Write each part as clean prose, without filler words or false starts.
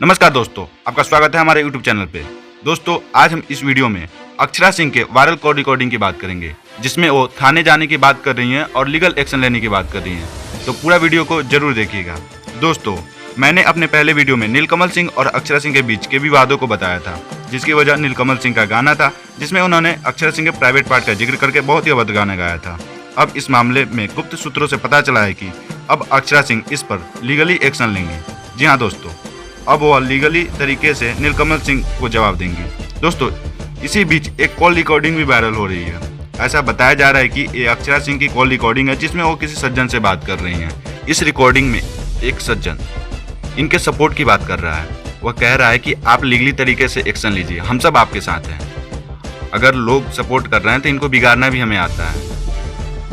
नमस्कार दोस्तों, आपका स्वागत है हमारे YouTube चैनल पे। दोस्तों, आज हम इस वीडियो में अक्षरा सिंह के वायरल कॉल रिकॉर्डिंग की बात करेंगे, जिसमें वो थाने जाने की बात कर रही हैं और लीगल एक्शन लेने की बात कर रही हैं। तो पूरा वीडियो को जरूर देखिएगा। दोस्तों, मैंने अपने पहले वीडियो में नीलकमल सिंह और अक्षरा सिंह के बीच के विवादों को बताया था, जिसकी वजह नीलकमल सिंह का गाना था, जिसमें उन्होंने अक्षरा सिंह के प्राइवेट पार्ट का जिक्र करके बहुत ही अभद्र गाना गाया था। अब इस मामले में गुप्त सूत्रों से पता चला है कि अब अक्षरा सिंह इस पर लीगली एक्शन लेंगे। जी हाँ दोस्तों, अब वह लीगली तरीके से नीलकमल सिंह को जवाब देंगी। दोस्तों, इसी बीच एक कॉल रिकॉर्डिंग भी वायरल हो रही है। ऐसा बताया जा रहा है कि ये अक्षरा सिंह की कॉल रिकॉर्डिंग है, जिसमें वो किसी सज्जन से बात कर रही हैं। इस रिकॉर्डिंग में एक सज्जन इनके सपोर्ट की बात कर रहा है। वह कह रहा है कि आप लीगली तरीके से एक्शन लीजिए, हम सब आपके साथ हैं। अगर लोग सपोर्ट कर रहे हैं तो इनको बिगाड़ना भी हमें आता है।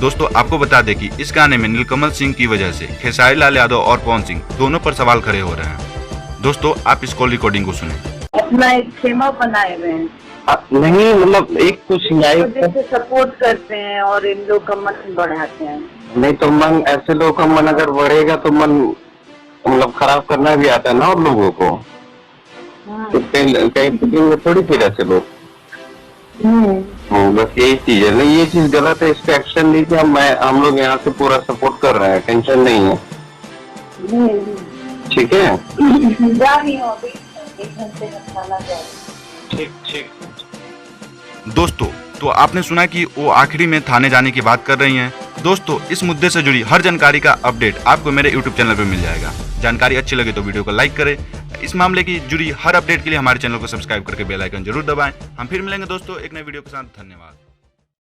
दोस्तों, आपको बता दें कि इस गाने में नीलकमल सिंह की वजह से खेसारी लाल यादव और पवन सिंह दोनों पर सवाल खड़े हो रहे हैं। दोस्तों, आप इस कॉल रिकॉर्डिंग को सुने। अपना एक खेमा बनाए हुए हैं, नहीं मतलब एक कुछ तो जैसे सपोर्ट करते हैं और इन लोग का मन बढ़ाते हैं। नहीं तो मन, ऐसे लोगों का मन अगर बढ़ेगा तो मन मतलब खराब करना भी आता है ना और लोगों को। तो कहीं थोड़ी फिर ऐसे लोग बस यही चीज है। नहीं, ये चीज गलत है, इस पे एक्शन लीजिए। हम लोग यहाँ से पूरा सपोर्ट कर रहे हैं, टेंशन नहीं है। ठीक है, जा रही हूँ अभी, 1 घंटे में खाना जाए। ठीक। दोस्तों, तो आपने सुना कि वो आखिरी में थाने जाने की बात कर रही हैं। दोस्तों, इस मुद्दे से जुड़ी हर जानकारी का अपडेट आपको मेरे YouTube चैनल पर मिल जाएगा। जानकारी अच्छी लगे तो वीडियो को लाइक करें। इस मामले की जुड़ी हर अपडेट के लिए हमारे चैनल को सब्सक्राइब करके बेल आइकन जरूर दबाएं। हम फिर मिलेंगे दोस्तों एक नए वीडियो के साथ। धन्यवाद।